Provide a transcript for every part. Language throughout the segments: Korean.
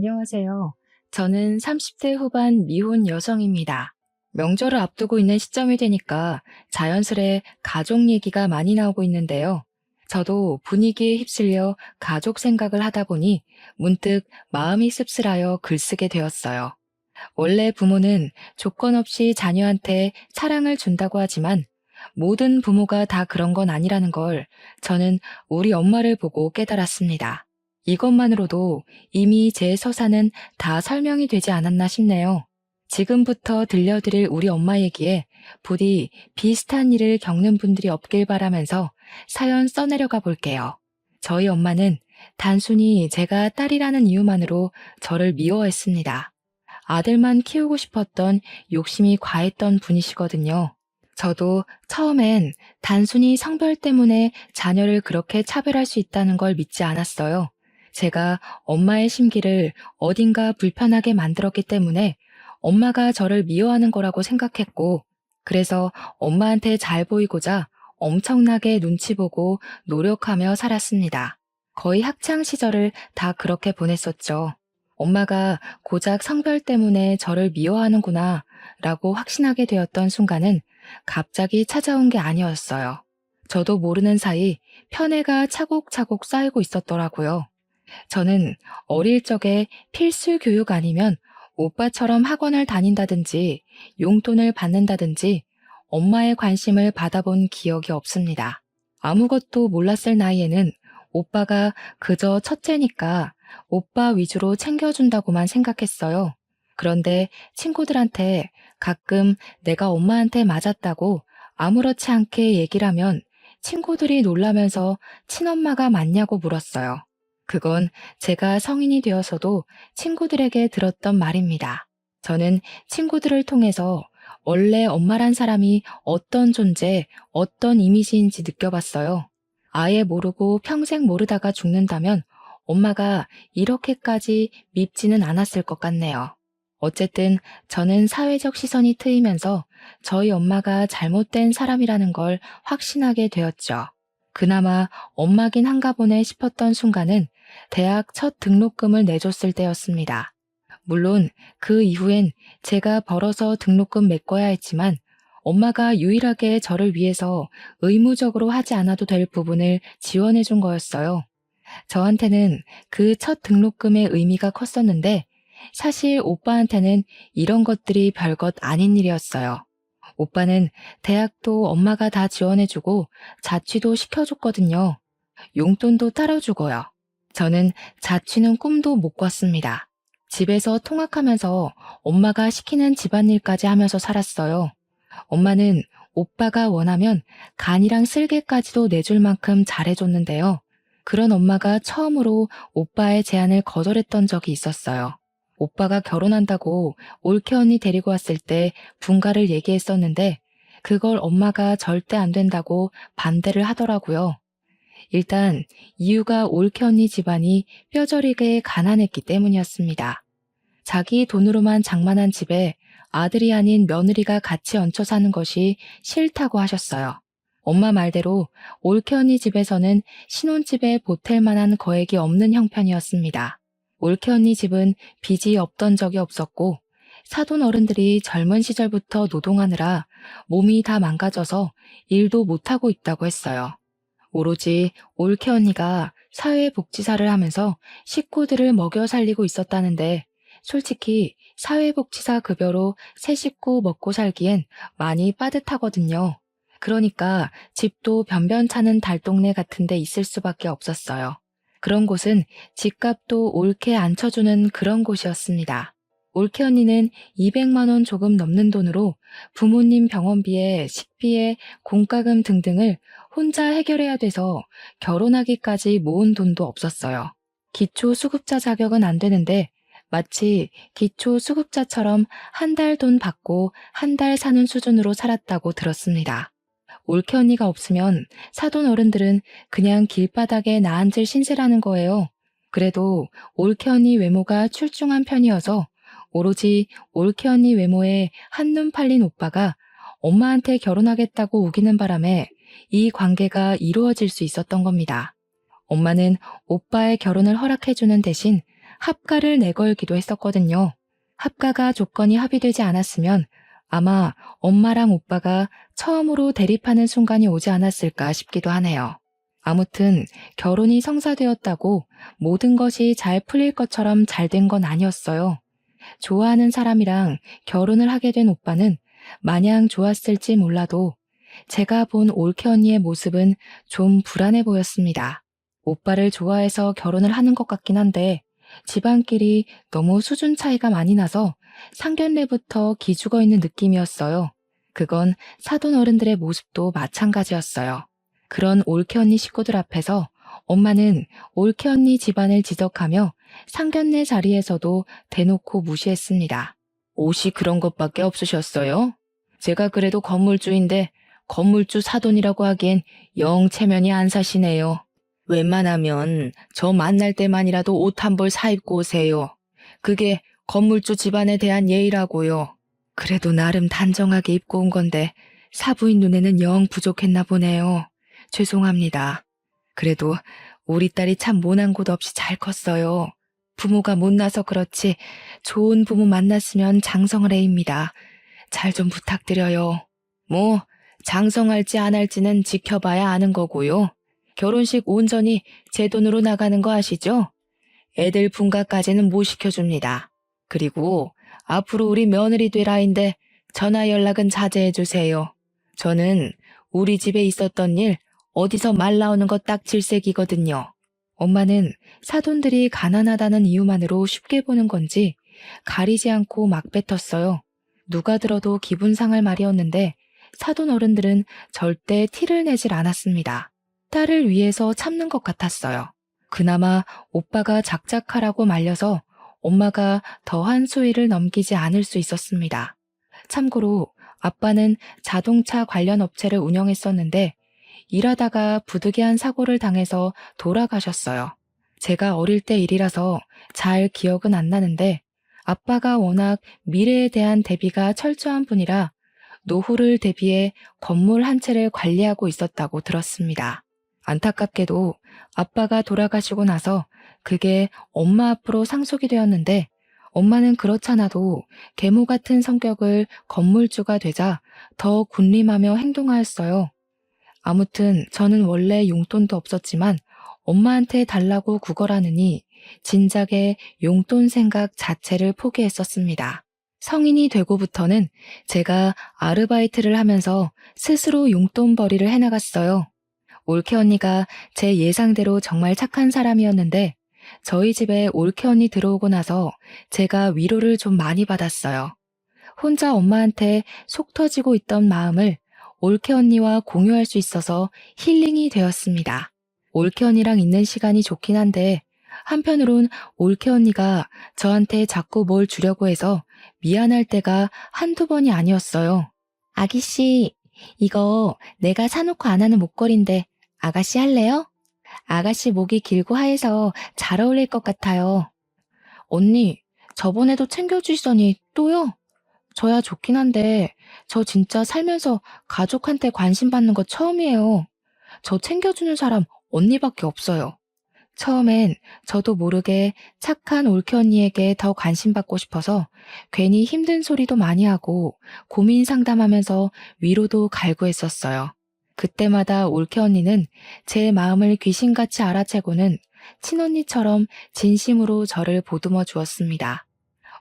안녕하세요. 저는 30대 후반 미혼 여성입니다. 명절을 앞두고 있는 시점이 되니까 자연스레 가족 얘기가 많이 나오고 있는데요. 저도 분위기에 휩쓸려 가족 생각을 하다 보니 문득 마음이 씁쓸하여 글쓰게 되었어요. 원래 부모는 조건 없이 자녀한테 사랑을 준다고 하지만 모든 부모가 다 그런 건 아니라는 걸 저는 우리 엄마를 보고 깨달았습니다. 이것만으로도 이미 제 서사는 다 설명이 되지 않았나 싶네요. 지금부터 들려드릴 우리 엄마 얘기에 부디 비슷한 일을 겪는 분들이 없길 바라면서 사연 써내려가 볼게요. 저희 엄마는 단순히 제가 딸이라는 이유만으로 저를 미워했습니다. 아들만 키우고 싶었던 욕심이 과했던 분이시거든요. 저도 처음엔 단순히 성별 때문에 자녀를 그렇게 차별할 수 있다는 걸 믿지 않았어요. 제가 엄마의 심기를 어딘가 불편하게 만들었기 때문에 엄마가 저를 미워하는 거라고 생각했고, 그래서 엄마한테 잘 보이고자 엄청나게 눈치 보고 노력하며 살았습니다. 거의 학창 시절을 다 그렇게 보냈었죠. 엄마가 고작 성별 때문에 저를 미워하는구나 라고 확신하게 되었던 순간은 갑자기 찾아온 게 아니었어요. 저도 모르는 사이 편애가 차곡차곡 쌓이고 있었더라고요. 저는 어릴 적에 필수 교육 아니면 오빠처럼 학원을 다닌다든지 용돈을 받는다든지 엄마의 관심을 받아본 기억이 없습니다. 아무것도 몰랐을 나이에는 오빠가 그저 첫째니까 오빠 위주로 챙겨준다고만 생각했어요. 그런데 친구들한테 가끔 내가 엄마한테 맞았다고 아무렇지 않게 얘기를 하면 친구들이 놀라면서 친엄마가 맞냐고 물었어요. 그건 제가 성인이 되어서도 친구들에게 들었던 말입니다. 저는 친구들을 통해서 원래 엄마란 사람이 어떤 존재, 어떤 이미지인지 느껴봤어요. 아예 모르고 평생 모르다가 죽는다면 엄마가 이렇게까지 밉지는 않았을 것 같네요. 어쨌든 저는 사회적 시선이 트이면서 저희 엄마가 잘못된 사람이라는 걸 확신하게 되었죠. 그나마 엄마긴 한가 보네 싶었던 순간은 대학 첫 등록금을 내줬을 때였습니다. 물론 그 이후엔 제가 벌어서 등록금 메꿔야 했지만 엄마가 유일하게 저를 위해서 의무적으로 하지 않아도 될 부분을 지원해 준 거였어요. 저한테는 그 첫 등록금의 의미가 컸었는데 사실 오빠한테는 이런 것들이 별것 아닌 일이었어요. 오빠는 대학도 엄마가 다 지원해주고 자취도 시켜줬거든요. 용돈도 따로 주고요. 저는 자취는 꿈도 못 꿨습니다. 집에서 통학하면서 엄마가 시키는 집안일까지 하면서 살았어요. 엄마는 오빠가 원하면 간이랑 쓸개까지도 내줄 만큼 잘해줬는데요. 그런 엄마가 처음으로 오빠의 제안을 거절했던 적이 있었어요. 오빠가 결혼한다고 올케 언니 데리고 왔을 때 분가를 얘기했었는데 그걸 엄마가 절대 안 된다고 반대를 하더라고요. 일단 이유가 올케 언니 집안이 뼈저리게 가난했기 때문이었습니다. 자기 돈으로만 장만한 집에 아들이 아닌 며느리가 같이 얹혀 사는 것이 싫다고 하셨어요. 엄마 말대로 올케 언니 집에서는 신혼집에 보탤 만한 거액이 없는 형편이었습니다. 올케 언니 집은 빚이 없던 적이 없었고 사돈 어른들이 젊은 시절부터 노동하느라 몸이 다 망가져서 일도 못하고 있다고 했어요. 오로지 올케 언니가 사회복지사를 하면서 식구들을 먹여 살리고 있었다는데 솔직히 사회복지사 급여로 새 식구 먹고 살기엔 많이 빠듯하거든요. 그러니까 집도 변변찮은 달동네 같은 데 있을 수밖에 없었어요. 그런 곳은 집값도 옳게 안 쳐주는 그런 곳이었습니다. 올케 언니는 200만 원 조금 넘는 돈으로 부모님 병원비에 식비에 공과금 등등을 혼자 해결해야 돼서 결혼하기까지 모은 돈도 없었어요. 기초수급자 자격은 안 되는데 마치 기초수급자처럼 한 달 돈 받고 한 달 사는 수준으로 살았다고 들었습니다. 올케 언니가 없으면 사돈 어른들은 그냥 길바닥에 나앉을 신세라는 거예요. 그래도 올케 언니 외모가 출중한 편이어서 오로지 올케 언니 외모에 한눈 팔린 오빠가 엄마한테 결혼하겠다고 우기는 바람에 이 관계가 이루어질 수 있었던 겁니다. 엄마는 오빠의 결혼을 허락해주는 대신 합가를 내걸기도 했었거든요. 합가가 조건이 합의되지 않았으면 아마 엄마랑 오빠가 처음으로 대립하는 순간이 오지 않았을까 싶기도 하네요. 아무튼 결혼이 성사되었다고 모든 것이 잘 풀릴 것처럼 잘 된 건 아니었어요. 좋아하는 사람이랑 결혼을 하게 된 오빠는 마냥 좋았을지 몰라도 제가 본 올케 언니의 모습은 좀 불안해 보였습니다. 오빠를 좋아해서 결혼을 하는 것 같긴 한데 집안끼리 너무 수준 차이가 많이 나서 상견례부터 기죽어 있는 느낌이었어요. 그건 사돈 어른들의 모습도 마찬가지였어요. 그런 올케 언니 식구들 앞에서 엄마는 올케 언니 집안을 지적하며 상견례 자리에서도 대놓고 무시했습니다. 옷이 그런 것밖에 없으셨어요? 제가 그래도 건물주인데 건물주 사돈이라고 하기엔 영 체면이 안 사시네요. 웬만하면 저 만날 때만이라도 옷 한 벌 사입고 오세요. 그게 건물주 집안에 대한 예의라고요. 그래도 나름 단정하게 입고 온 건데 사부인 눈에는 영 부족했나 보네요. 죄송합니다. 그래도 우리 딸이 참 모난 곳 없이 잘 컸어요. 부모가 못나서 그렇지 좋은 부모 만났으면 장성을 해입니다. 잘 좀 부탁드려요. 뭐 장성할지 안 할지는 지켜봐야 아는 거고요. 결혼식 온전히 제 돈으로 나가는 거 아시죠? 애들 분가까지는 못 시켜줍니다. 그리고 앞으로 우리 며느리 되라인데 전화 연락은 자제해 주세요. 저는 우리 집에 있었던 일 어디서 말 나오는 거 딱 질색이거든요. 엄마는 사돈들이 가난하다는 이유만으로 쉽게 보는 건지 가리지 않고 막 뱉었어요. 누가 들어도 기분 상할 말이었는데 사돈 어른들은 절대 티를 내질 않았습니다. 딸을 위해서 참는 것 같았어요. 그나마 오빠가 작작하라고 말려서 엄마가 더한 수위를 넘기지 않을 수 있었습니다. 참고로 아빠는 자동차 관련 업체를 운영했었는데 일하다가 부득이한 사고를 당해서 돌아가셨어요. 제가 어릴 때 일이라서 잘 기억은 안 나는데 아빠가 워낙 미래에 대한 대비가 철저한 분이라 노후를 대비해 건물 한 채를 관리하고 있었다고 들었습니다. 안타깝게도 아빠가 돌아가시고 나서 그게 엄마 앞으로 상속이 되었는데 엄마는 그렇잖아도 계모 같은 성격을 건물주가 되자 더 군림하며 행동하였어요. 아무튼 저는 원래 용돈도 없었지만 엄마한테 달라고 구걸하느니 진작에 용돈 생각 자체를 포기했었습니다. 성인이 되고부터는 제가 아르바이트를 하면서 스스로 용돈벌이를 해나갔어요. 올케 언니가 제 예상대로 정말 착한 사람이었는데 저희 집에 올케 언니 들어오고 나서 제가 위로를 좀 많이 받았어요. 혼자 엄마한테 속 터지고 있던 마음을 올케 언니와 공유할 수 있어서 힐링이 되었습니다. 올케 언니랑 있는 시간이 좋긴 한데 한편으론 올케 언니가 저한테 자꾸 뭘 주려고 해서 미안할 때가 한두 번이 아니었어요. 아기씨, 이거 내가 사놓고 안 하는 목걸이인데 아가씨 할래요? 아가씨 목이 길고 하얘서 잘 어울릴 것 같아요. 언니, 저번에도 챙겨주시더니 또요? 저야 좋긴 한데 저 진짜 살면서 가족한테 관심 받는 거 처음이에요. 저 챙겨주는 사람 언니밖에 없어요. 처음엔 저도 모르게 착한 올케 언니에게 더 관심 받고 싶어서 괜히 힘든 소리도 많이 하고 고민 상담하면서 위로도 갈구했었어요. 그때마다 올케 언니는 제 마음을 귀신같이 알아채고는 친언니처럼 진심으로 저를 보듬어 주었습니다.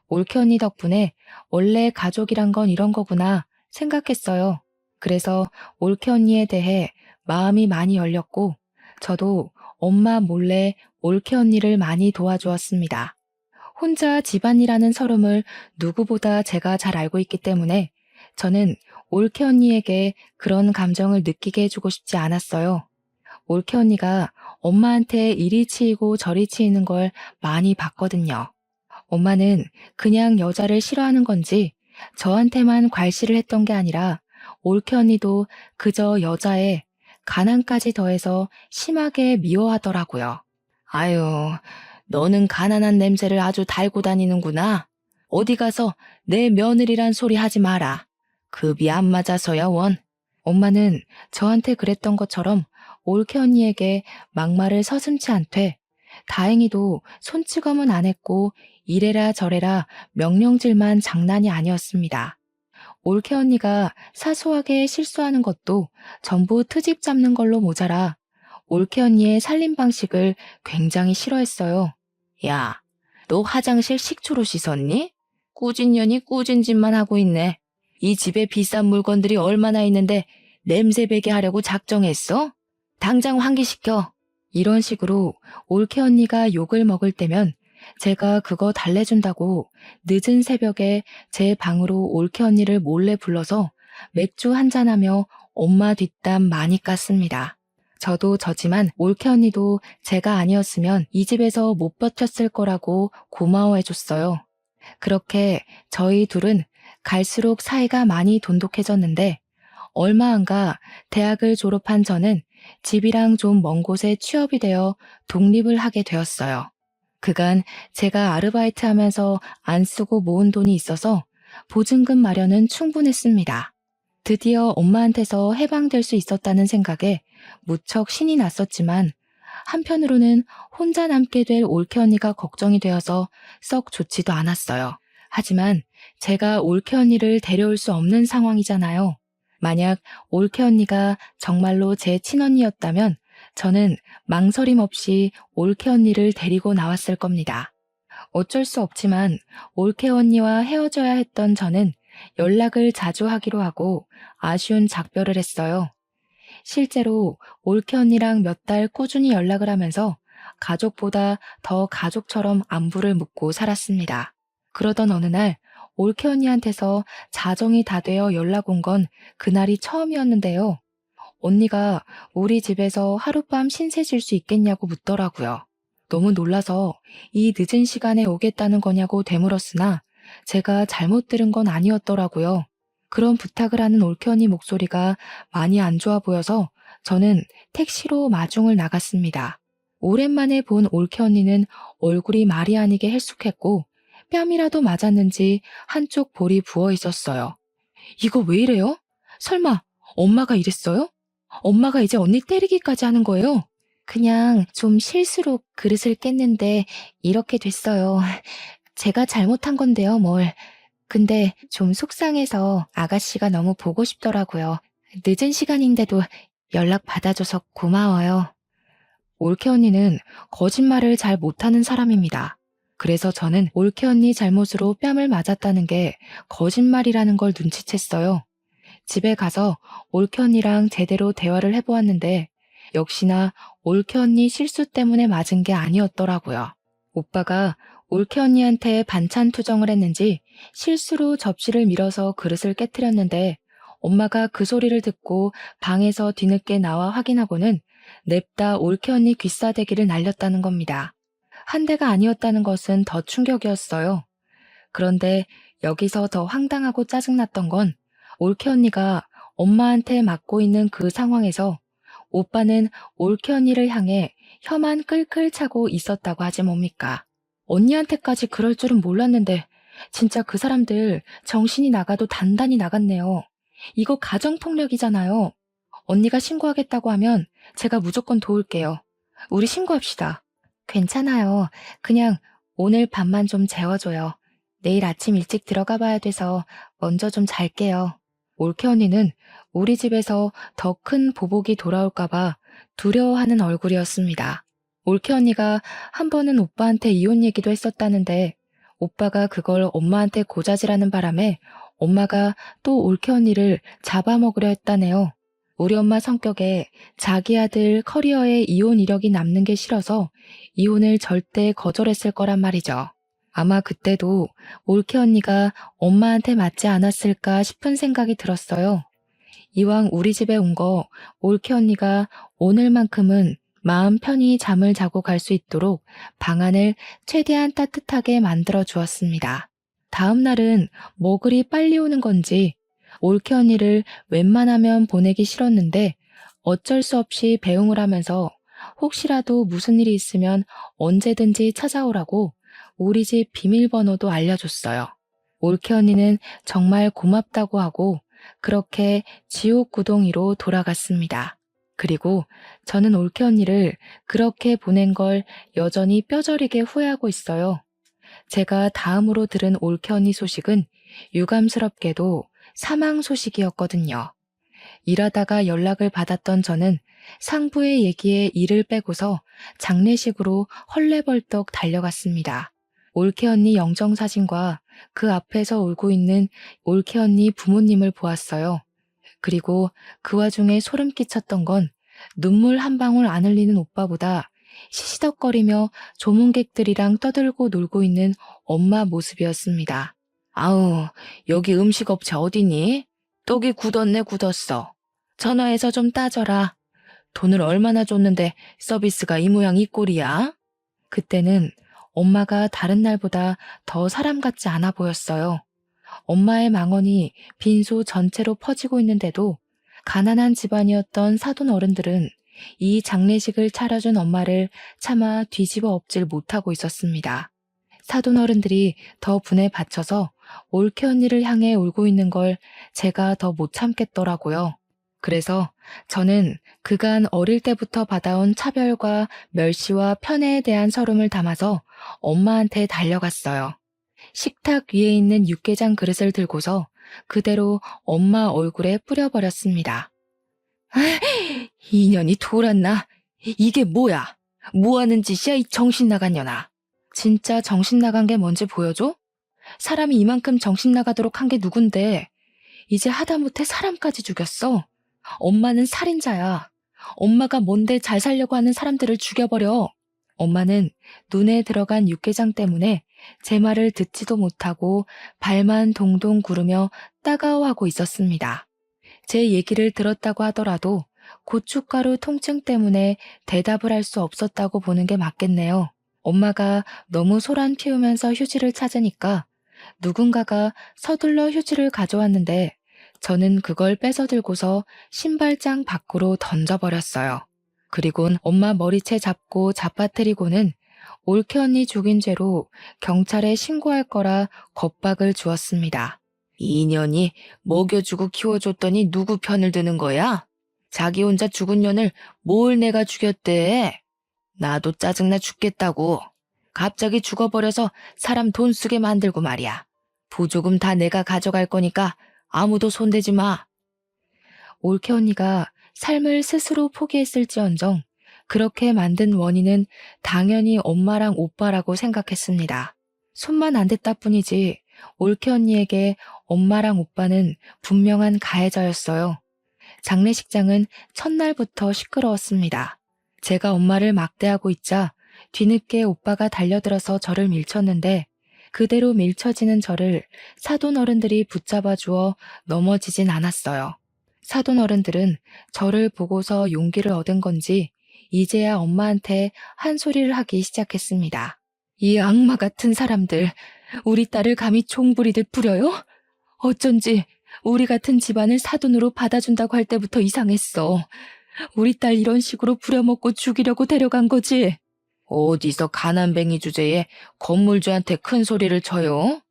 올케 언니 덕분에 원래 가족이란 건 이런 거구나 생각했어요. 그래서 올케 언니에 대해 마음이 많이 열렸고 저도 엄마 몰래 올케 언니를 많이 도와주었습니다. 혼자 집안이라는 서름을 누구보다 제가 잘 알고 있기 때문에 저는 올케 언니에게 그런 감정을 느끼게 해주고 싶지 않았어요. 올케 언니가 엄마한테 이리 치이고 저리 치이는 걸 많이 봤거든요. 엄마는 그냥 여자를 싫어하는 건지 저한테만 괄시를 했던 게 아니라 올케 언니도 그저 여자에 가난까지 더해서 심하게 미워하더라고요. 아유, 너는 가난한 냄새를 아주 달고 다니는구나. 어디 가서 내 며느리란 소리 하지 마라. 급이 안 맞아서야 원. 엄마는 저한테 그랬던 것처럼 올케 언니에게 막말을 서슴지 않되 다행히도 손찌검은 안 했고 이래라 저래라 명령질만 장난이 아니었습니다. 올케 언니가 사소하게 실수하는 것도 전부 트집 잡는 걸로 모자라 올케 언니의 살림 방식을 굉장히 싫어했어요. 야, 너 화장실 식초로 씻었니? 꾸진 년이 꾸진 짓만 하고 있네. 이 집에 비싼 물건들이 얼마나 있는데 냄새 배게 하려고 작정했어? 당장 환기시켜. 이런 식으로 올케 언니가 욕을 먹을 때면 제가 그거 달래준다고 늦은 새벽에 제 방으로 올케 언니를 몰래 불러서 맥주 한잔하며 엄마 뒷담 많이 깠습니다. 저도 저지만 올케 언니도 제가 아니었으면 이 집에서 못 버텼을 거라고 고마워해줬어요. 그렇게 저희 둘은 갈수록 사이가 많이 돈독해졌는데 얼마 안 가 대학을 졸업한 저는 집이랑 좀 먼 곳에 취업이 되어 독립을 하게 되었어요. 그간 제가 아르바이트 하면서 안 쓰고 모은 돈이 있어서 보증금 마련은 충분했습니다. 드디어 엄마한테서 해방될 수 있었다는 생각에 무척 신이 났었지만 한편으로는 혼자 남게 될 올케 언니가 걱정이 되어서 썩 좋지도 않았어요. 하지만 제가 올케 언니를 데려올 수 없는 상황이잖아요. 만약 올케 언니가 정말로 제 친언니였다면 저는 망설임 없이 올케 언니를 데리고 나왔을 겁니다. 어쩔 수 없지만 올케 언니와 헤어져야 했던 저는 연락을 자주 하기로 하고 아쉬운 작별을 했어요. 실제로 올케 언니랑 몇 달 꾸준히 연락을 하면서 가족보다 더 가족처럼 안부를 묻고 살았습니다. 그러던 어느 날 올케 언니한테서 자정이 다 되어 연락 온 건 그날이 처음이었는데요. 언니가 우리 집에서 하룻밤 신세 질 수 있겠냐고 묻더라고요. 너무 놀라서 이 늦은 시간에 오겠다는 거냐고 되물었으나 제가 잘못 들은 건 아니었더라고요. 그런 부탁을 하는 올케 언니 목소리가 많이 안 좋아 보여서 저는 택시로 마중을 나갔습니다. 오랜만에 본 올케 언니는 얼굴이 말이 아니게 헬쑥했고 뺨이라도 맞았는지 한쪽 볼이 부어 있었어요. 이거 왜 이래요? 설마 엄마가 이랬어요? 엄마가 이제 언니 때리기까지 하는 거예요? 그냥 좀 실수로 그릇을 깼는데 이렇게 됐어요. 제가 잘못한 건데요, 뭘. 근데 좀 속상해서 아가씨가 너무 보고 싶더라고요. 늦은 시간인데도 연락 받아줘서 고마워요. 올케 언니는 거짓말을 잘 못하는 사람입니다. 그래서 저는 올케 언니 잘못으로 뺨을 맞았다는 게 거짓말이라는 걸 눈치챘어요. 집에 가서 올케 언니랑 제대로 대화를 해보았는데 역시나 올케 언니 실수 때문에 맞은 게 아니었더라고요. 오빠가 올케 언니한테 반찬 투정을 했는지 실수로 접시를 밀어서 그릇을 깨트렸는데 엄마가 그 소리를 듣고 방에서 뒤늦게 나와 확인하고는 냅다 올케 언니 귀싸대기를 날렸다는 겁니다. 한 대가 아니었다는 것은 더 충격이었어요. 그런데 여기서 더 황당하고 짜증났던 건 올케 언니가 엄마한테 맞고 있는 그 상황에서 오빠는 올케 언니를 향해 혀만 끌끌 차고 있었다고 하지 뭡니까? 언니한테까지 그럴 줄은 몰랐는데 진짜 그 사람들 정신이 나가도 단단히 나갔네요. 이거 가정폭력이잖아요. 언니가 신고하겠다고 하면 제가 무조건 도울게요. 우리 신고합시다. 괜찮아요. 그냥 오늘 밤만 좀 재워줘요. 내일 아침 일찍 들어가 봐야 돼서 먼저 좀 잘게요. 올케 언니는 우리 집에서 더 큰 보복이 돌아올까봐 두려워하는 얼굴이었습니다. 올케 언니가 한 번은 오빠한테 이혼 얘기도 했었다는데 오빠가 그걸 엄마한테 고자질하는 바람에 엄마가 또 올케 언니를 잡아먹으려 했다네요. 우리 엄마 성격에 자기 아들 커리어에 이혼 이력이 남는 게 싫어서 이혼을 절대 거절했을 거란 말이죠. 아마 그때도 올케 언니가 엄마한테 맞지 않았을까 싶은 생각이 들었어요. 이왕 우리 집에 온 거 올케 언니가 오늘만큼은 마음 편히 잠을 자고 갈 수 있도록 방안을 최대한 따뜻하게 만들어 주었습니다. 다음 날은 뭐 그리 빨리 오는 건지 올케 언니를 웬만하면 보내기 싫었는데 어쩔 수 없이 배웅을 하면서 혹시라도 무슨 일이 있으면 언제든지 찾아오라고 우리 집 비밀번호도 알려줬어요. 올케 언니는 정말 고맙다고 하고 그렇게 지옥 구덩이로 돌아갔습니다. 그리고 저는 올케 언니를 그렇게 보낸 걸 여전히 뼈저리게 후회하고 있어요. 제가 다음으로 들은 올케 언니 소식은 유감스럽게도 사망 소식이었거든요. 일하다가 연락을 받았던 저는 상부의 얘기에 이를 빼고서 장례식으로 헐레벌떡 달려갔습니다. 올케 언니 영정사진과 그 앞에서 울고 있는 올케 언니 부모님을 보았어요. 그리고 그 와중에 소름 끼쳤던 건 눈물 한 방울 안 흘리는 오빠보다 시시덕거리며 조문객들이랑 떠들고 놀고 있는 엄마 모습이었습니다. 아우, 여기 음식업체 어디니? 떡이 굳었네 굳었어. 전화해서 좀 따져라. 돈을 얼마나 줬는데 서비스가 이 모양 이 꼴이야? 그때는 엄마가 다른 날보다 더 사람 같지 않아 보였어요. 엄마의 망언이 빈소 전체로 퍼지고 있는데도 가난한 집안이었던 사돈 어른들은 이 장례식을 차려준 엄마를 차마 뒤집어 엎질 못하고 있었습니다. 사돈 어른들이 더 분에 받쳐서 올케 언니를 향해 울고 있는 걸 제가 더 못 참겠더라고요. 그래서 저는 그간 어릴 때부터 받아온 차별과 멸시와 편애에 대한 서름을 담아서 엄마한테 달려갔어요. 식탁 위에 있는 육개장 그릇을 들고서 그대로 엄마 얼굴에 뿌려버렸습니다. 이년이 돌았나? 이게 뭐야? 뭐하는 짓이야 이 정신 나간 년아. 진짜 정신 나간 게 뭔지 보여줘? 사람이 이만큼 정신 나가도록 한 게 누군데 이제 하다못해 사람까지 죽였어. 엄마는 살인자야. 엄마가 뭔데 잘 살려고 하는 사람들을 죽여버려. 엄마는 눈에 들어간 육개장 때문에 제 말을 듣지도 못하고 발만 동동 구르며 따가워하고 있었습니다. 제 얘기를 들었다고 하더라도 고춧가루 통증 때문에 대답을 할 수 없었다고 보는 게 맞겠네요. 엄마가 너무 소란 피우면서 휴지를 찾으니까 누군가가 서둘러 휴지를 가져왔는데 저는 그걸 뺏어 들고서 신발장 밖으로 던져버렸어요. 그리곤 엄마 머리채 잡고 잡아뜨리고는 올케 언니 죽인 죄로 경찰에 신고할 거라 겁박을 주었습니다. 이년이 먹여주고 키워줬더니 누구 편을 드는 거야? 자기 혼자 죽은 년을 뭘 내가 죽였대? 나도 짜증나 죽겠다고. 갑자기 죽어버려서 사람 돈 쓰게 만들고 말이야. 보조금 다 내가 가져갈 거니까 아무도 손대지 마. 올케 언니가 삶을 스스로 포기했을지언정 그렇게 만든 원인은 당연히 엄마랑 오빠라고 생각했습니다. 손만 안 댔다 뿐이지 올케 언니에게 엄마랑 오빠는 분명한 가해자였어요. 장례식장은 첫날부터 시끄러웠습니다. 제가 엄마를 막대하고 있자 뒤늦게 오빠가 달려들어서 저를 밀쳤는데 그대로 밀쳐지는 저를 사돈 어른들이 붙잡아 주어 넘어지진 않았어요. 사돈 어른들은 저를 보고서 용기를 얻은 건지 이제야 엄마한테 한 소리를 하기 시작했습니다. 이 악마 같은 사람들, 우리 딸을 감히 총부리듯 부려요? 어쩐지 우리 같은 집안을 사돈으로 받아준다고 할 때부터 이상했어. 우리 딸 이런 식으로 부려먹고 죽이려고 데려간 거지? 어디서 가난뱅이 주제에 건물주한테 큰 소리를 쳐요?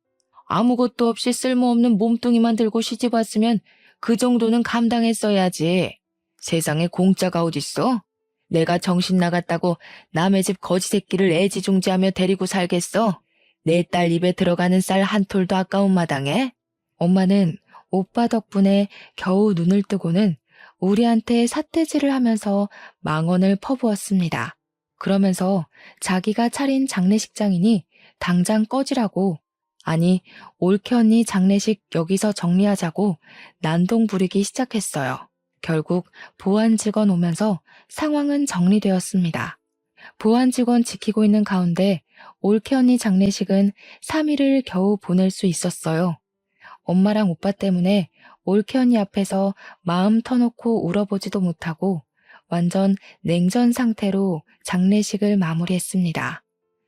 아무것도 없이 쓸모없는 몸뚱이만 들고 시집 왔으면 그 정도는 감당했어야지. 세상에 공짜가 어딨어? 내가 정신 나갔다고 남의 집 거지 새끼를 애지중지하며 데리고 살겠어? 내 딸 입에 들어가는 쌀 한 톨도 아까운 마당에? 엄마는 오빠 덕분에 겨우 눈을 뜨고는 우리한테 삿대질을 하면서 망언을 퍼부었습니다. 그러면서 자기가 차린 장례식장이니 당장 꺼지라고, 아니 올케 언니 장례식 여기서 정리하자고 난동 부리기 시작했어요. 결국 보안 직원 오면서 상황은 정리되었습니다. 보안 직원 지키고 있는 가운데 올케 언니 장례식은 3일을 겨우 보낼 수 있었어요. 엄마랑 오빠 때문에 올케 언니 앞에서 마음 터놓고 울어보지도 못하고 완전 냉전 상태로 장례식을 마무리했습니다.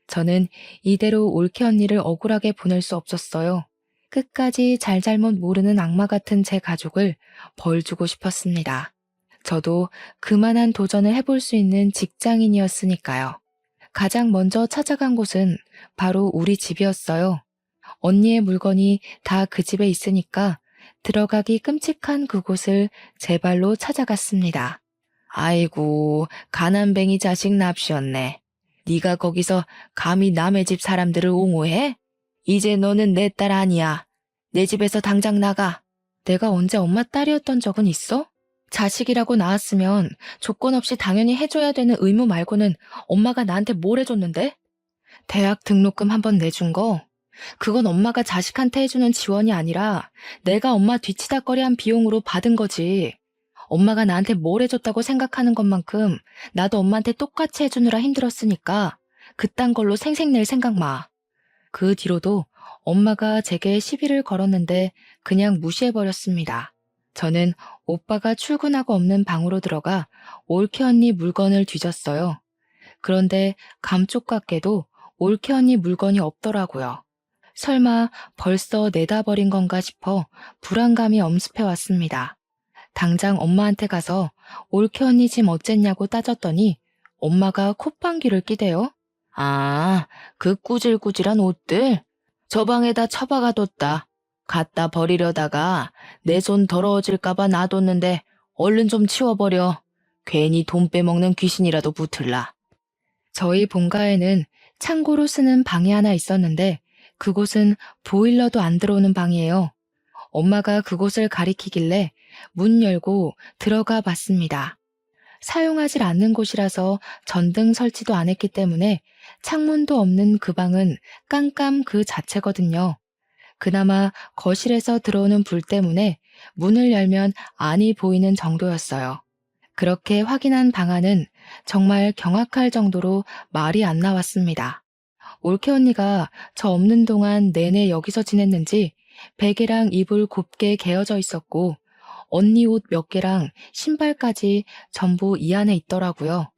저는 이대로 올케 언니를 억울하게 보낼 수 없었어요. 끝까지 잘잘못 모르는 악마 같은 제 가족을 벌 주고 싶었습니다. 저도 그만한 도전을 해볼 수 있는 직장인이었으니까요. 가장 먼저 찾아간 곳은 바로 우리 집이었어요. 언니의 물건이 다 그 집에 있으니까 들어가기 끔찍한 그곳을 제 발로 찾아갔습니다. 아이고, 가난뱅이 자식 납시었네. 네가 거기서 감히 남의 집 사람들을 옹호해? 이제 너는 내 딸 아니야. 내 집에서 당장 나가. 내가 언제 엄마 딸이었던 적은 있어? 자식이라고 낳았으면 조건 없이 당연히 해줘야 되는 의무 말고는 엄마가 나한테 뭘 해줬는데? 대학 등록금 한 번 내준 거? 그건 엄마가 자식한테 해주는 지원이 아니라 내가 엄마 뒤치다꺼리한 비용으로 받은 거지. 엄마가 나한테 뭘 해줬다고 생각하는 것만큼 나도 엄마한테 똑같이 해주느라 힘들었으니까 그딴 걸로 생색낼 생각 마. 그 뒤로도 엄마가 제게 시비를 걸었는데 그냥 무시해버렸습니다. 저는 오빠가 출근하고 없는 방으로 들어가 올케 언니 물건을 뒤졌어요. 그런데 감쪽같게도 올케 언니 물건이 없더라고요. 설마 벌써 내다 버린 건가 싶어 불안감이 엄습해 왔습니다. 당장 엄마한테 가서 올케 언니 짐 어쨌냐고 따졌더니 엄마가 콧방귀를 끼대요. 아, 그 꾸질꾸질한 옷들? 저 방에다 처박아뒀다. 갖다 버리려다가 내 손 더러워질까봐 놔뒀는데 얼른 좀 치워버려. 괜히 돈 빼먹는 귀신이라도 붙을라. 저희 본가에는 창고로 쓰는 방이 하나 있었는데 그곳은 보일러도 안 들어오는 방이에요. 엄마가 그곳을 가리키길래 문 열고 들어가 봤습니다. 사용하지 않는 곳이라서 전등 설치도 안 했기 때문에 창문도 없는 그 방은 깜깜 그 자체거든요. 그나마 거실에서 들어오는 불 때문에 문을 열면 안이 보이는 정도였어요. 그렇게 확인한 방 안은 정말 경악할 정도로 말이 안 나왔습니다. 올케 언니가 저 없는 동안 내내 여기서 지냈는지 베개랑 이불 곱게 개어져 있었고 언니 옷 몇 개랑 신발까지 전부 이 안에 있더라고요.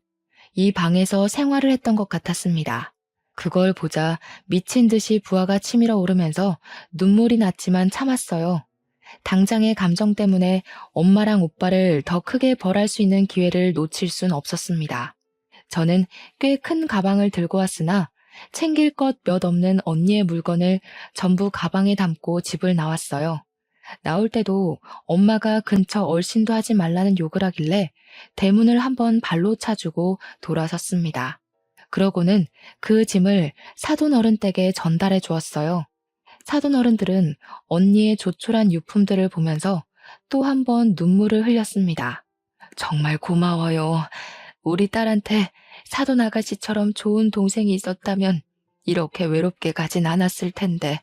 이 방에서 생활을 했던 것 같았습니다. 그걸 보자 미친 듯이 부하가 치밀어 오르면서 눈물이 났지만 참았어요. 당장의 감정 때문에 엄마랑 오빠를 더 크게 벌할 수 있는 기회를 놓칠 순 없었습니다. 저는 꽤 큰 가방을 들고 왔으나 챙길 것 몇 없는 언니의 물건을 전부 가방에 담고 집을 나왔어요. 나올 때도 엄마가 근처 얼씬도 하지 말라는 욕을 하길래 대문을 한번 발로 차주고 돌아섰습니다. 그러고는 그 짐을 사돈 어른 댁에 전달해 주었어요. 사돈 어른들은 언니의 조촐한 유품들을 보면서 또 한 번 눈물을 흘렸습니다. 정말 고마워요. 우리 딸한테 사돈 아가씨처럼 좋은 동생이 있었다면 이렇게 외롭게 가진 않았을 텐데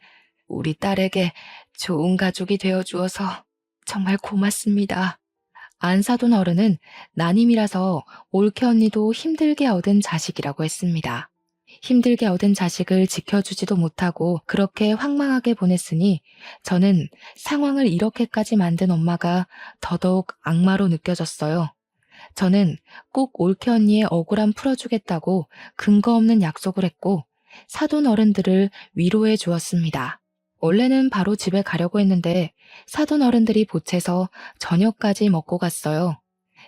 우리 딸에게 좋은 가족이 되어 주어서 정말 고맙습니다. 안사돈 어른은 난임이라서 올케 언니도 힘들게 얻은 자식이라고 했습니다. 힘들게 얻은 자식을 지켜주지도 못하고 그렇게 황망하게 보냈으니 저는 상황을 이렇게까지 만든 엄마가 더더욱 악마로 느껴졌어요. 저는 꼭 올케 언니의 억울함 풀어주겠다고 근거 없는 약속을 했고 사돈 어른들을 위로해 주었습니다. 원래는 바로 집에 가려고 했는데 사돈 어른들이 보채서 저녁까지 먹고 갔어요.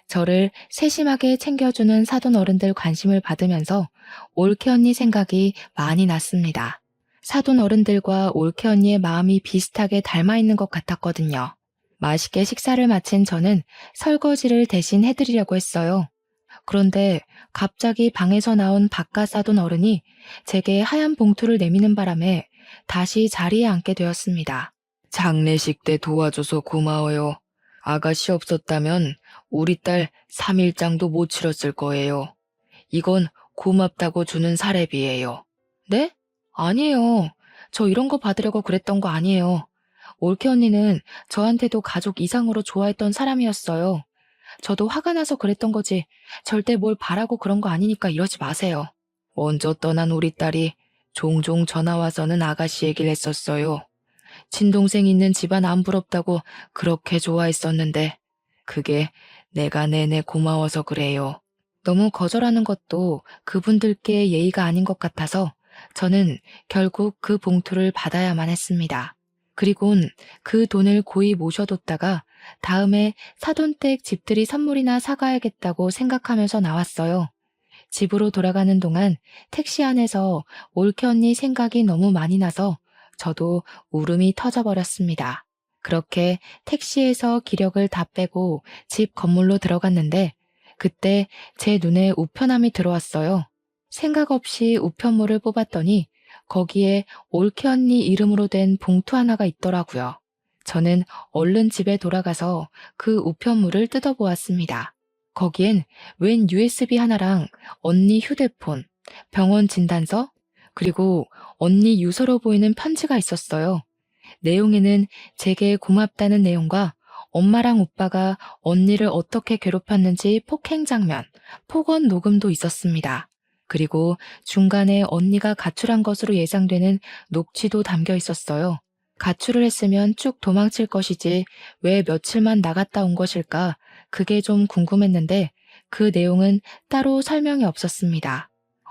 저를 세심하게 챙겨주는 사돈 어른들 관심을 받으면서 올케 언니 생각이 많이 났습니다. 사돈 어른들과 올케 언니의 마음이 비슷하게 닮아 있는 것 같았거든요. 맛있게 식사를 마친 저는 설거지를 대신 해드리려고 했어요. 그런데 갑자기 방에서 나온 바깥 사돈 어른이 제게 하얀 봉투를 내미는 바람에 다시 자리에 앉게 되었습니다. 장례식 때 도와줘서 고마워요. 아가씨 없었다면 우리 딸 3일장도 못 치렀을 거예요. 이건 고맙다고 주는 사례비예요. 네? 아니에요. 저 이런 거 받으려고 그랬던 거 아니에요. 올케 언니는 저한테도 가족 이상으로 좋아했던 사람이었어요. 저도 화가 나서 그랬던 거지. 절대 뭘 바라고 그런 거 아니니까 이러지 마세요. 먼저 떠난 우리 딸이 종종 전화와서는 아가씨 얘기를 했었어요. 친동생 있는 집안 안 부럽다고 그렇게 좋아했었는데 그게 내가 내내 고마워서 그래요. 너무 거절하는 것도 그분들께 예의가 아닌 것 같아서 저는 결국 그 봉투를 받아야만 했습니다. 그리곤 그 돈을 고이 모셔뒀다가 다음에 사돈댁 집들이 선물이나 사가야겠다고 생각하면서 나왔어요. 집으로 돌아가는 동안 택시 안에서 올케 언니 생각이 너무 많이 나서 저도 울음이 터져버렸습니다. 그렇게 택시에서 기력을 다 빼고 집 건물로 들어갔는데 그때 제 눈에 우편함이 들어왔어요. 생각 없이 우편물을 뽑았더니 거기에 올케 언니 이름으로 된 봉투 하나가 있더라고요. 저는 얼른 집에 돌아가서 그 우편물을 뜯어보았습니다. 거기엔 웬 USB 하나랑 언니 휴대폰, 병원 진단서, 그리고 언니 유서로 보이는 편지가 있었어요. 내용에는 제게 고맙다는 내용과 엄마랑 오빠가 언니를 어떻게 괴롭혔는지 폭행 장면, 폭언 녹음도 있었습니다. 그리고 중간에 언니가 가출한 것으로 예상되는 녹취도 담겨 있었어요. 가출을 했으면 쭉 도망칠 것이지 왜 며칠만 나갔다 온 것일까? 그게 좀 궁금했는데 그 내용은 따로 설명이 없었습니다.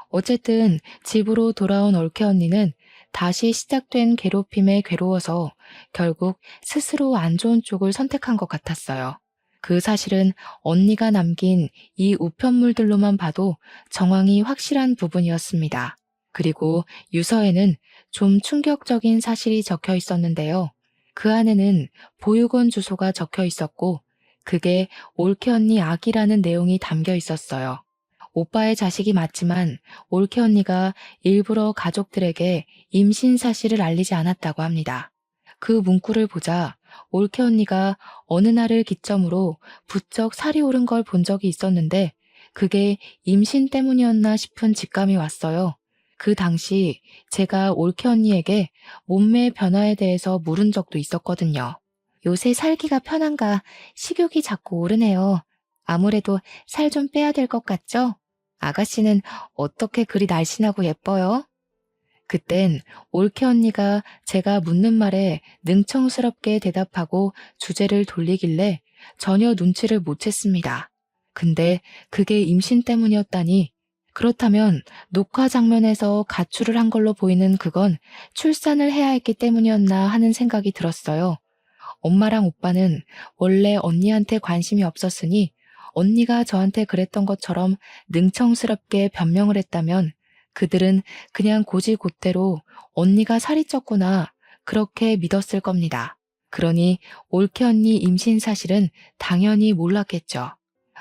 어쨌든 집으로 돌아온 올케 언니는 다시 시작된 괴롭힘에 괴로워서 결국 스스로 안 좋은 쪽을 선택한 것 같았어요. 그 사실은 언니가 남긴 이 우편물들로만 봐도 정황이 확실한 부분이었습니다. 그리고 유서에는 좀 충격적인 사실이 적혀 있었는데요. 그 안에는 보육원 주소가 적혀 있었고 그게 올케 언니 아기라는 내용이 담겨 있었어요. 오빠의 자식이 맞지만 올케 언니가 일부러 가족들에게 임신 사실을 알리지 않았다고 합니다. 그 문구를 보자 올케 언니가 어느 날을 기점으로 부쩍 살이 오른 걸 본 적이 있었는데 그게 임신 때문이었나 싶은 직감이 왔어요. 그 당시 제가 올케 언니에게 몸매 변화에 대해서 물은 적도 있었거든요. 요새 살기가 편한가 식욕이 자꾸 오르네요. 아무래도 살 좀 빼야 될 것 같죠? 아가씨는 어떻게 그리 날씬하고 예뻐요? 그땐 올케 언니가 제가 묻는 말에 능청스럽게 대답하고 주제를 돌리길래 전혀 눈치를 못 챘습니다. 근데 그게 임신 때문이었다니. 그렇다면 녹화 장면에서 가출을 한 걸로 보이는 그건 출산을 해야 했기 때문이었나 하는 생각이 들었어요. 엄마랑 오빠는 원래 언니한테 관심이 없었으니 언니가 저한테 그랬던 것처럼 능청스럽게 변명을 했다면 그들은 그냥 곧이곧대로 언니가 살이 쪘구나 그렇게 믿었을 겁니다. 그러니 올케 언니 임신 사실은 당연히 몰랐겠죠.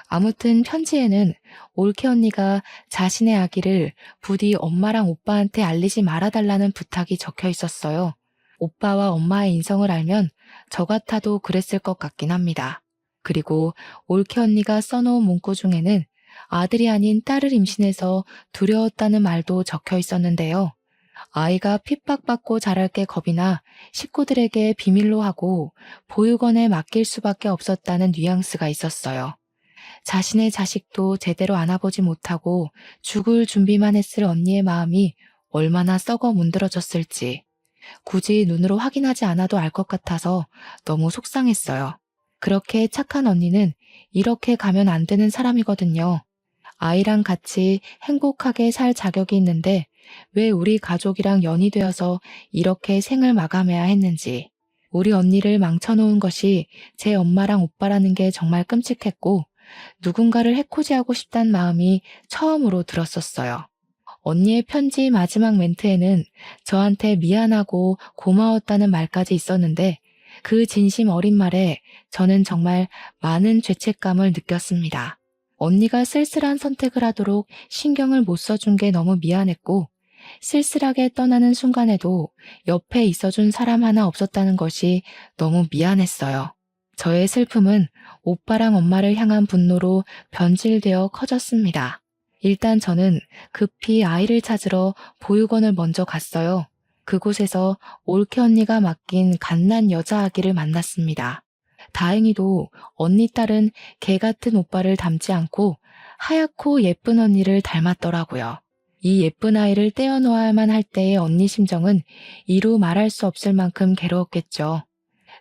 아무튼 편지에는 올케 언니가 자신의 아기를 부디 엄마랑 오빠한테 알리지 말아달라는 부탁이 적혀 있었어요. 오빠와 엄마의 인성을 알면 저 같아도 그랬을 것 같긴 합니다. 그리고 올케 언니가 써놓은 문구 중에는 아들이 아닌 딸을 임신해서 두려웠다는 말도 적혀 있었는데요. 아이가 핍박받고 자랄 게 겁이나 식구들에게 비밀로 하고 보육원에 맡길 수밖에 없었다는 뉘앙스가 있었어요. 자신의 자식도 제대로 안아보지 못하고 죽을 준비만 했을 언니의 마음이 얼마나 썩어 문드러졌을지 굳이 눈으로 확인하지 않아도 알 것 같아서 너무 속상했어요. 그렇게 착한 언니는 이렇게 가면 안 되는 사람이거든요. 아이랑 같이 행복하게 살 자격이 있는데 왜 우리 가족이랑 연이 되어서 이렇게 생을 마감해야 했는지. 우리 언니를 망쳐놓은 것이 제 엄마랑 오빠라는 게 정말 끔찍했고 누군가를 해코지하고 싶단 마음이 처음으로 들었었어요. 언니의 편지 마지막 멘트에는 저한테 미안하고 고마웠다는 말까지 있었는데 그 진심 어린 말에 저는 정말 많은 죄책감을 느꼈습니다. 언니가 쓸쓸한 선택을 하도록 신경을 못 써준 게 너무 미안했고 쓸쓸하게 떠나는 순간에도 옆에 있어준 사람 하나 없었다는 것이 너무 미안했어요. 저의 슬픔은 오빠랑 엄마를 향한 분노로 변질되어 커졌습니다. 일단 저는 급히 아이를 찾으러 보육원을 먼저 갔어요. 그곳에서 올케 언니가 맡긴 갓난 여자 아기를 만났습니다. 다행히도 언니 딸은 개 같은 오빠를 닮지 않고 하얗고 예쁜 언니를 닮았더라고요. 이 예쁜 아이를 떼어놓아야만 할 때의 언니 심정은 이루 말할 수 없을 만큼 괴로웠겠죠.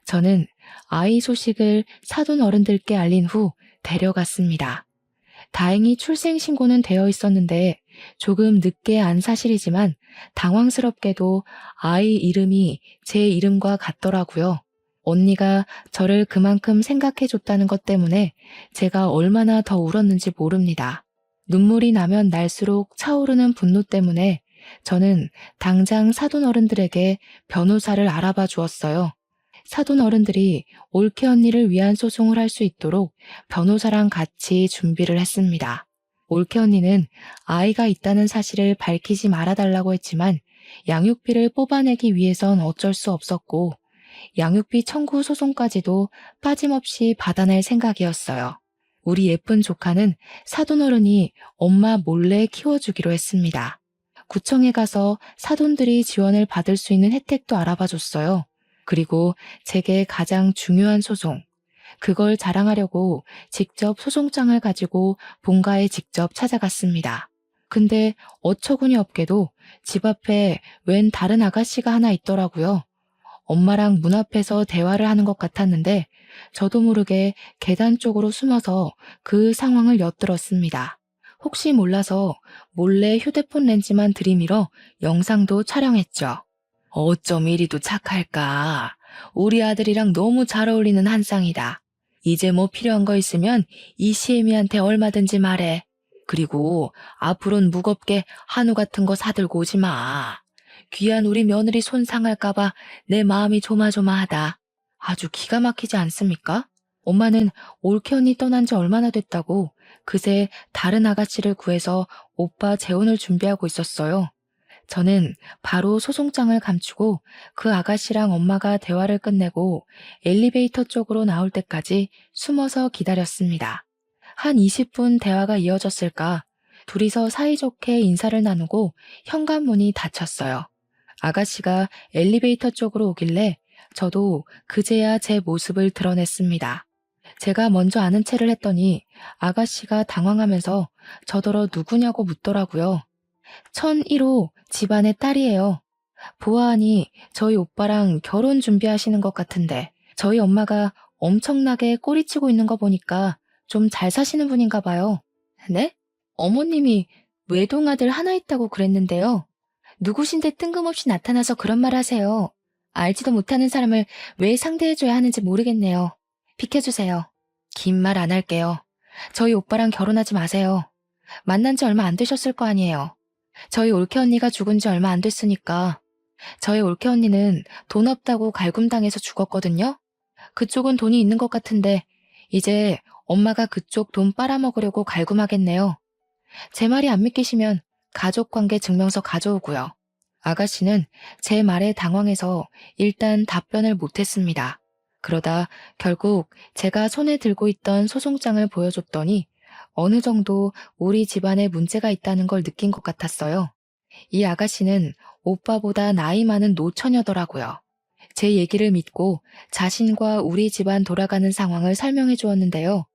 저는 아이 소식을 사돈 어른들께 알린 후 데려갔습니다. 다행히 출생신고는 되어 있었는데 조금 늦게 안 사실이지만 당황스럽게도 아이 이름이 제 이름과 같더라고요. 언니가 저를 그만큼 생각해줬다는 것 때문에 제가 얼마나 더 울었는지 모릅니다. 눈물이 나면 날수록 차오르는 분노 때문에 저는 당장 사돈 어른들에게 변호사를 알아봐 주었어요. 사돈 어른들이 올케 언니를 위한 소송을 할 수 있도록 변호사랑 같이 준비를 했습니다. 올케 언니는 아이가 있다는 사실을 밝히지 말아달라고 했지만 양육비를 뽑아내기 위해선 어쩔 수 없었고 양육비 청구 소송까지도 빠짐없이 받아낼 생각이었어요. 우리 예쁜 조카는 사돈어른이 엄마 몰래 키워주기로 했습니다. 구청에 가서 사돈들이 지원을 받을 수 있는 혜택도 알아봐줬어요. 그리고 제게 가장 중요한 소송, 그걸 자랑하려고 직접 소송장을 가지고 본가에 직접 찾아갔습니다. 근데 어처구니 없게도 집 앞에 웬 다른 아가씨가 하나 있더라고요. 엄마랑 문 앞에서 대화를 하는 것 같았는데 저도 모르게 계단 쪽으로 숨어서 그 상황을 엿들었습니다. 혹시 몰라서 몰래 휴대폰 렌즈만 들이밀어 영상도 촬영했죠. 어쩜 이리도 착할까. 우리 아들이랑 너무 잘 어울리는 한 쌍이다. 이제 뭐 필요한 거 있으면 이 시애미한테 얼마든지 말해. 그리고 앞으론 무겁게 한우 같은 거 사들고 오지 마. 귀한 우리 며느리 손 상할까봐 내 마음이 조마조마하다. 아주 기가 막히지 않습니까? 엄마는 올케 언니 떠난 지 얼마나 됐다고 그새 다른 아가씨를 구해서 오빠 재혼을 준비하고 있었어요. 저는 바로 소송장을 감추고 그 아가씨랑 엄마가 대화를 끝내고 엘리베이터 쪽으로 나올 때까지 숨어서 기다렸습니다. 한 20분 대화가 이어졌을까 둘이서 사이좋게 인사를 나누고 현관문이 닫혔어요. 아가씨가 엘리베이터 쪽으로 오길래 저도 그제야 제 모습을 드러냈습니다. 제가 먼저 아는 체를 했더니 아가씨가 당황하면서 저더러 누구냐고 묻더라고요. 1001호 집안의 딸이에요. 보아하니 저희 오빠랑 결혼 준비하시는 것 같은데 저희 엄마가 엄청나게 꼬리치고 있는 거 보니까 좀 잘 사시는 분인가 봐요. 네? 어머님이 외동아들 하나 있다고 그랬는데요. 누구신데 뜬금없이 나타나서 그런 말 하세요. 알지도 못하는 사람을 왜 상대해줘야 하는지 모르겠네요. 비켜주세요. 긴 말 안 할게요. 저희 오빠랑 결혼하지 마세요. 만난 지 얼마 안 되셨을 거 아니에요. 저희 올케 언니가 죽은 지 얼마 안 됐으니까. 저희 올케 언니는 돈 없다고 갈굼당해서 죽었거든요. 그쪽은 돈이 있는 것 같은데 이제 엄마가 그쪽 돈 빨아먹으려고 갈굼하겠네요. 제 말이 안 믿기시면 가족관계 증명서 가져오고요. 아가씨는 제 말에 당황해서 일단 답변을 못했습니다. 그러다 결국 제가 손에 들고 있던 소송장을 보여줬더니 어느 정도 우리 집안에 문제가 있다는 걸 느낀 것 같았어요. 이 아가씨는 오빠보다 나이 많은 노처녀더라고요. 제 얘기를 믿고 자신과 우리 집안 돌아가는 상황을 설명해 주었는데요.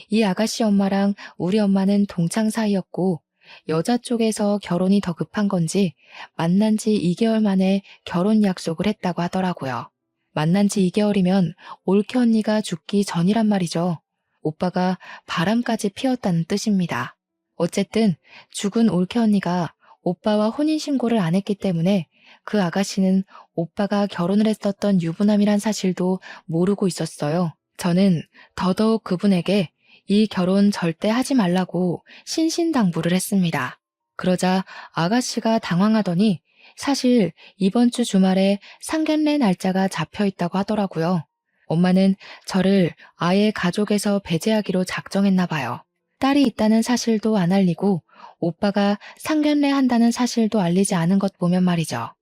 이 아가씨 엄마랑 우리 엄마는 동창 사이였고 여자 쪽에서 결혼이 더 급한 건지 만난 지 2개월 만에 결혼 약속을 했다고 하더라고요. 만난 지 2개월이면 올케 언니가 죽기 전이란 말이죠. 오빠가 바람까지 피웠다는 뜻입니다. 어쨌든 죽은 올케 언니가 오빠와 혼인신고를 안 했기 때문에 그 아가씨는 오빠가 결혼을 했었던 유부남이란 사실도 모르고 있었어요. 저는 더더욱 그분에게 이 결혼 절대 하지 말라고 신신당부를 했습니다. 그러자 아가씨가 당황하더니 사실 이번 주 주말에 상견례 날짜가 잡혀 있다고 하더라고요. 엄마는 저를 아예 가족에서 배제하기로 작정했나 봐요. 딸이 있다는 사실도 안 알리고 오빠가 상견례 한다는 사실도 알리지 않은 것 보면 말이죠.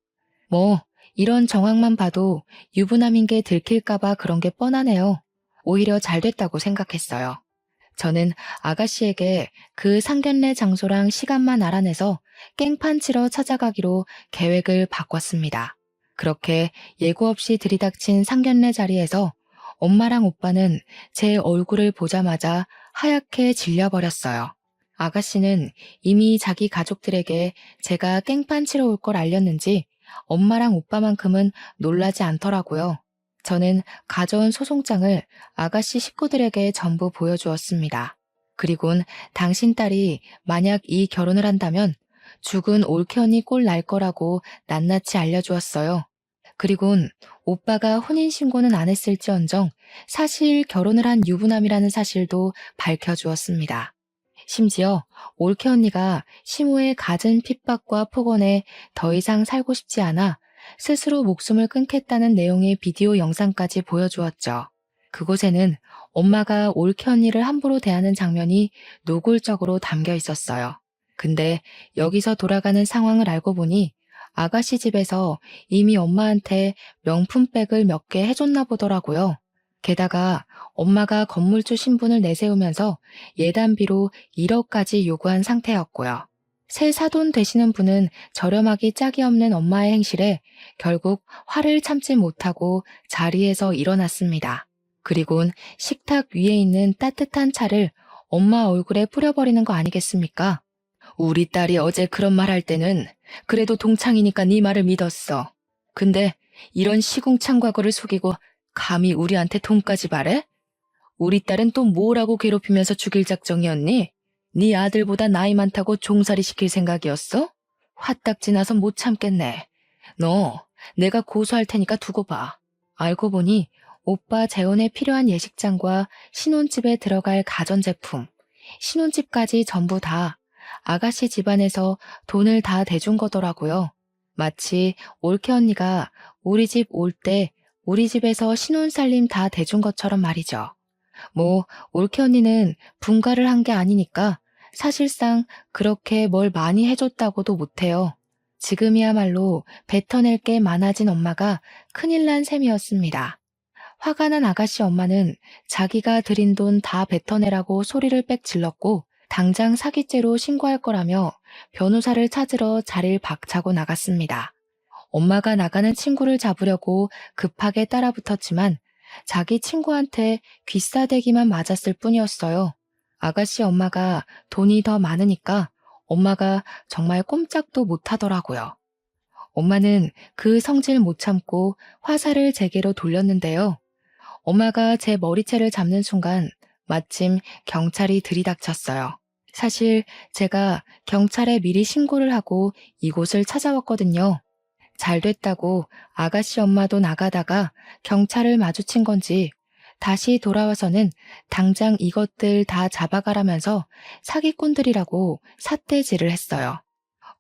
뭐 이런 정황만 봐도 유부남인 게 들킬까봐 그런 게 뻔하네요. 오히려 잘 됐다고 생각했어요. 저는 아가씨에게 그 상견례 장소랑 시간만 알아내서 깽판 치러 찾아가기로 계획을 바꿨습니다. 그렇게 예고 없이 들이닥친 상견례 자리에서 엄마랑 오빠는 제 얼굴을 보자마자 하얗게 질려버렸어요. 아가씨는 이미 자기 가족들에게 제가 깽판 치러 올 걸 알렸는지 엄마랑 오빠만큼은 놀라지 않더라고요. 저는 가져온 소송장을 아가씨 식구들에게 전부 보여주었습니다. 그리곤 당신 딸이 만약 이 결혼을 한다면 죽은 올케 언니 꼴 날 거라고 낱낱이 알려주었어요. 그리곤 오빠가 혼인신고는 안 했을지언정 사실 결혼을 한 유부남이라는 사실도 밝혀주었습니다. 심지어 올케 언니가 시모의 갖은 핍박과 폭언에 더 이상 살고 싶지 않아 스스로 목숨을 끊겠다는 내용의 비디오 영상까지 보여주었죠. 그곳에는 엄마가 올케 언니를 함부로 대하는 장면이 노골적으로 담겨 있었어요. 근데 여기서 돌아가는 상황을 알고 보니 아가씨 집에서 이미 엄마한테 명품백을 몇 개 해줬나 보더라고요. 게다가 엄마가 건물주 신분을 내세우면서 예단비로 1억까지 요구한 상태였고요. 새 사돈 되시는 분은 저렴하기 짝이 없는 엄마의 행실에 결국 화를 참지 못하고 자리에서 일어났습니다. 그리곤 식탁 위에 있는 따뜻한 차를 엄마 얼굴에 뿌려버리는 거 아니겠습니까? 우리 딸이 어제 그런 말 할 때는 그래도 동창이니까 네 말을 믿었어. 근데 이런 시궁창 과거를 속이고 감히 우리한테 돈까지 바래? 우리 딸은 또 뭐라고 괴롭히면서 죽일 작정이었니? 네 아들보다 나이 많다고 종살이 시킬 생각이었어? 화딱 지나서 못 참겠네. 너 내가 고소할 테니까 두고 봐. 알고 보니 오빠 재혼에 필요한 예식장과 신혼집에 들어갈 가전제품, 신혼집까지 전부 다 아가씨 집안에서 돈을 다 대준 거더라고요. 마치 올케 언니가 우리 집 올 때 우리 집에서 신혼살림 다 대준 것처럼 말이죠. 뭐 올케 언니는 분가를 한 게 아니니까 사실상 그렇게 뭘 많이 해줬다고도 못해요. 지금이야말로 뱉어낼 게 많아진 엄마가 큰일 난 셈이었습니다. 화가 난 아가씨 엄마는 자기가 들인 돈 다 뱉어내라고 소리를 빽 질렀고 당장 사기죄로 신고할 거라며 변호사를 찾으러 자리를 박차고 나갔습니다. 엄마가 나가는 친구를 잡으려고 급하게 따라붙었지만 자기 친구한테 귀싸대기만 맞았을 뿐이었어요. 아가씨 엄마가 돈이 더 많으니까 엄마가 정말 꼼짝도 못하더라고요. 엄마는 그 성질 못 참고 화살을 제게로 돌렸는데요. 엄마가 제 머리채를 잡는 순간 마침 경찰이 들이닥쳤어요. 사실 제가 경찰에 미리 신고를 하고 이곳을 찾아왔거든요. 잘 됐다고 아가씨 엄마도 나가다가 경찰을 마주친 건지 다시 돌아와서는 당장 이것들 다 잡아가라면서 사기꾼들이라고 삿대질을 했어요.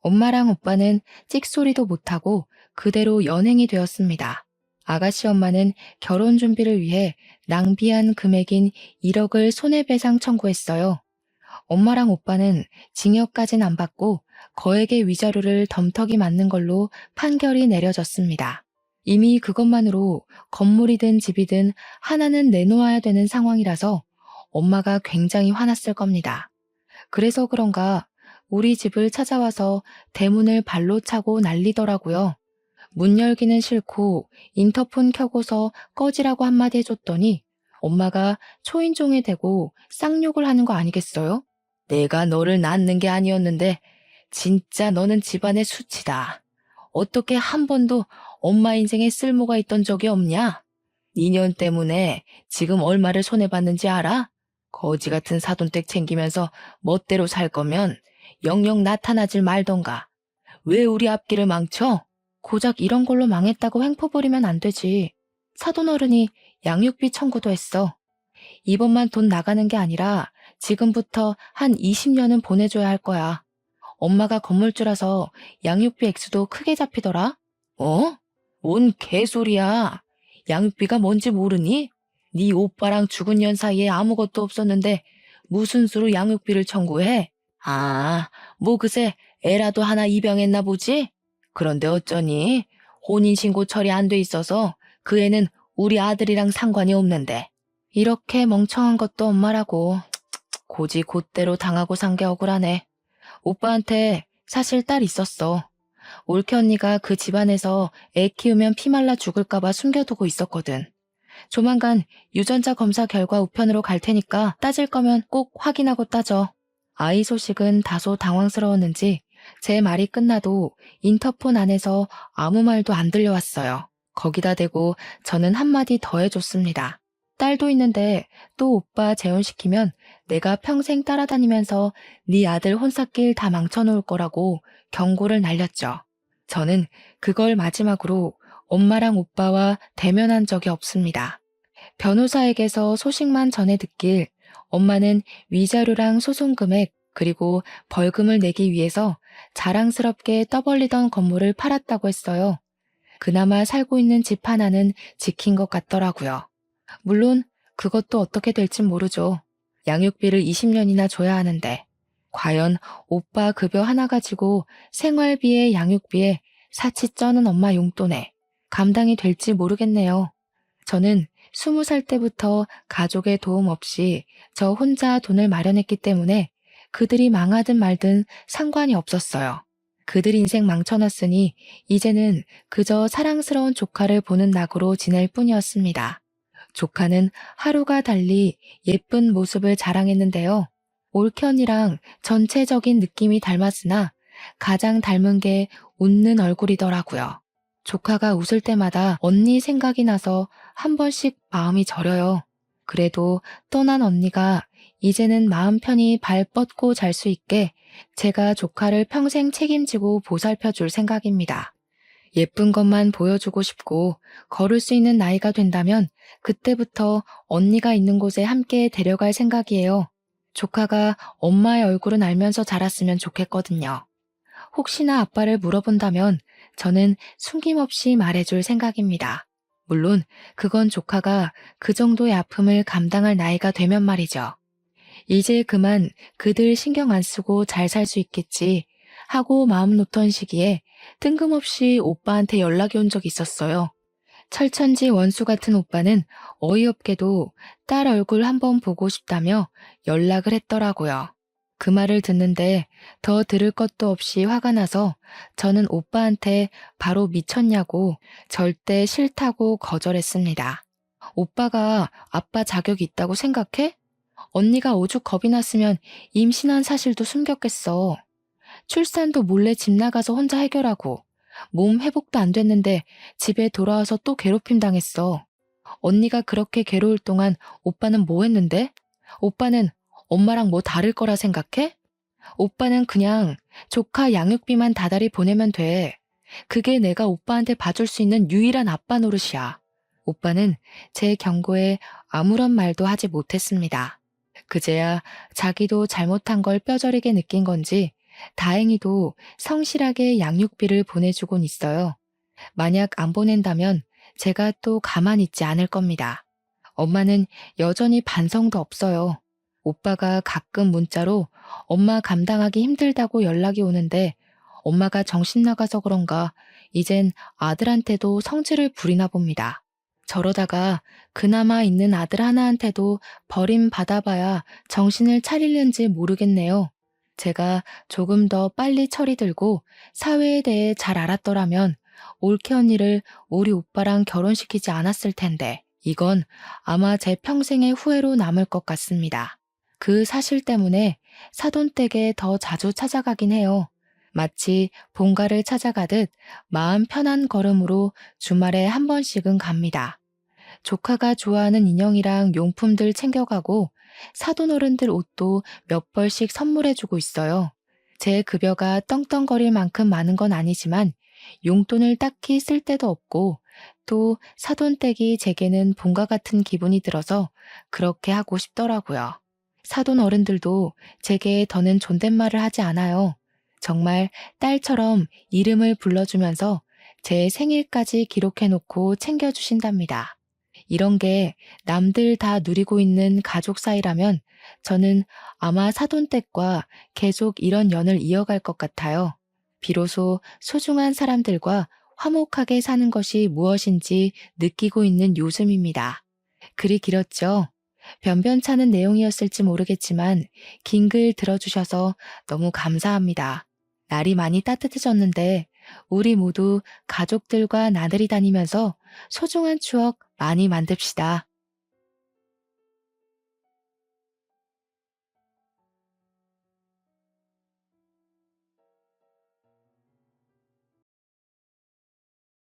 엄마랑 오빠는 찍소리도 못하고 그대로 연행이 되었습니다. 아가씨 엄마는 결혼 준비를 위해 낭비한 금액인 1억을 손해배상 청구했어요. 엄마랑 오빠는 징역까진 안 받고 거액의 위자료를 덤터기 맞는 걸로 판결이 내려졌습니다. 이미 그것만으로 건물이든 집이든 하나는 내놓아야 되는 상황이라서 엄마가 굉장히 화났을 겁니다. 그래서 그런가 우리 집을 찾아와서 대문을 발로 차고 난리더라고요. 문 열기는 싫고 인터폰 켜고서 꺼지라고 한마디 해줬더니 엄마가 초인종에 대고 쌍욕을 하는 거 아니겠어요? 내가 너를 낳는 게 아니었는데 진짜 너는 집안의 수치다. 어떻게 한 번도 엄마 인생에 쓸모가 있던 적이 없냐? 2년 때문에 지금 얼마를 손해봤는지 알아? 거지 같은 사돈댁 챙기면서 멋대로 살 거면 영영 나타나질 말던가. 왜 우리 앞길을 망쳐? 고작 이런 걸로 망했다고 횡포 부리면 안 되지. 사돈어른이 양육비 청구도 했어. 이번만 돈 나가는 게 아니라 지금부터 한 20년은 보내줘야 할 거야. 엄마가 건물주라서 양육비 액수도 크게 잡히더라. 어? 뭔 개소리야. 양육비가 뭔지 모르니? 네 오빠랑 죽은 년 사이에 아무것도 없었는데 무슨 수로 양육비를 청구해? 아, 뭐 그새 애라도 하나 입양했나 보지? 그런데 어쩌니? 혼인신고 처리 안 돼 있어서 그 애는 우리 아들이랑 상관이 없는데. 이렇게 멍청한 것도 엄마라고. 고지 곧대로 당하고 산 게 억울하네. 오빠한테 사실 딸 있었어. 올케 언니가 그 집안에서 애 키우면 피 말라 죽을까봐 숨겨두고 있었거든. 조만간 유전자 검사 결과 우편으로 갈 테니까 따질 거면 꼭 확인하고 따져. 아이 소식은 다소 당황스러웠는지 제 말이 끝나도 인터폰 안에서 아무 말도 안 들려왔어요. 거기다 대고 저는 한마디 더 해줬습니다. 딸도 있는데 또 오빠 재혼시키면 내가 평생 따라다니면서 네 아들 혼사길 다 망쳐놓을 거라고 경고를 날렸죠. 저는 그걸 마지막으로 엄마랑 오빠와 대면한 적이 없습니다. 변호사에게서 소식만 전해 듣길 엄마는 위자료랑 소송금액 그리고 벌금을 내기 위해서 자랑스럽게 떠벌리던 건물을 팔았다고 했어요. 그나마 살고 있는 집 하나는 지킨 것 같더라고요. 물론 그것도 어떻게 될진 모르죠. 양육비를 20년이나 줘야 하는데 과연 오빠 급여 하나 가지고 생활비에 양육비에 사치 쩌는 엄마 용돈에 감당이 될지 모르겠네요. 저는 20살 때부터 가족의 도움 없이 저 혼자 돈을 마련했기 때문에 그들이 망하든 말든 상관이 없었어요. 그들 인생 망쳐놨으니 이제는 그저 사랑스러운 조카를 보는 낙으로 지낼 뿐이었습니다. 조카는 하루가 달리 예쁜 모습을 자랑했는데요. 올케 언니랑 전체적인 느낌이 닮았으나 가장 닮은 게 웃는 얼굴이더라고요. 조카가 웃을 때마다 언니 생각이 나서 한 번씩 마음이 저려요. 그래도 떠난 언니가 이제는 마음 편히 발 뻗고 잘 수 있게 제가 조카를 평생 책임지고 보살펴 줄 생각입니다. 예쁜 것만 보여주고 싶고 걸을 수 있는 나이가 된다면 그때부터 언니가 있는 곳에 함께 데려갈 생각이에요. 조카가 엄마의 얼굴은 알면서 자랐으면 좋겠거든요. 혹시나 아빠를 물어본다면 저는 숨김없이 말해줄 생각입니다. 물론 그건 조카가 그 정도의 아픔을 감당할 나이가 되면 말이죠. 이제 그만 그들 신경 안 쓰고 잘 살 수 있겠지 하고 마음 놓던 시기에 뜬금없이 오빠한테 연락이 온 적이 있었어요. 철천지 원수 같은 오빠는 어이없게도 딸 얼굴 한번 보고 싶다며 연락을 했더라고요. 그 말을 듣는데 더 들을 것도 없이 화가 나서 저는 오빠한테 바로 미쳤냐고 절대 싫다고 거절했습니다. 오빠가 아빠 자격이 있다고 생각해? 언니가 오죽 겁이 났으면 임신한 사실도 숨겼겠어. 출산도 몰래 집 나가서 혼자 해결하고 몸 회복도 안 됐는데 집에 돌아와서 또 괴롭힘 당했어. 언니가 그렇게 괴로울 동안 오빠는 뭐 했는데? 오빠는 엄마랑 뭐 다를 거라 생각해? 오빠는 그냥 조카 양육비만 다달이 보내면 돼. 그게 내가 오빠한테 봐줄 수 있는 유일한 아빠 노릇이야. 오빠는 제 경고에 아무런 말도 하지 못했습니다. 그제야 자기도 잘못한 걸 뼈저리게 느낀 건지 다행히도 성실하게 양육비를 보내주곤 있어요. 만약 안 보낸다면 제가 또 가만히 있지 않을 겁니다. 엄마는 여전히 반성도 없어요. 오빠가 가끔 문자로 엄마 감당하기 힘들다고 연락이 오는데 엄마가 정신 나가서 그런가 이젠 아들한테도 성질을 부리나 봅니다. 저러다가 그나마 있는 아들 하나한테도 버림받아봐야 정신을 차리는지 모르겠네요. 제가 조금 더 빨리 철이 들고 사회에 대해 잘 알았더라면 올케 언니를 우리 오빠랑 결혼시키지 않았을 텐데 이건 아마 제 평생의 후회로 남을 것 같습니다. 그 사실 때문에 사돈댁에 더 자주 찾아가긴 해요. 마치 본가를 찾아가듯 마음 편한 걸음으로 주말에 한 번씩은 갑니다. 조카가 좋아하는 인형이랑 용품들 챙겨가고 사돈어른들 옷도 몇 벌씩 선물해주고 있어요. 제 급여가 떵떵거릴 만큼 많은 건 아니지만 용돈을 딱히 쓸 데도 없고 또 사돈댁이 제게는 본가 같은 기분이 들어서 그렇게 하고 싶더라고요. 사돈 어른들도 제게 더는 존댓말을 하지 않아요. 정말 딸처럼 이름을 불러주면서 제 생일까지 기록해놓고 챙겨주신답니다. 이런 게 남들 다 누리고 있는 가족 사이라면 저는 아마 사돈댁과 계속 이런 연을 이어갈 것 같아요. 비로소 소중한 사람들과 화목하게 사는 것이 무엇인지 느끼고 있는 요즘입니다. 글이 길었죠. 변변찮은 내용이었을지 모르겠지만 긴 글 들어주셔서 너무 감사합니다. 날이 많이 따뜻해졌는데 우리 모두 가족들과 나들이 다니면서 소중한 추억 많이 만듭시다.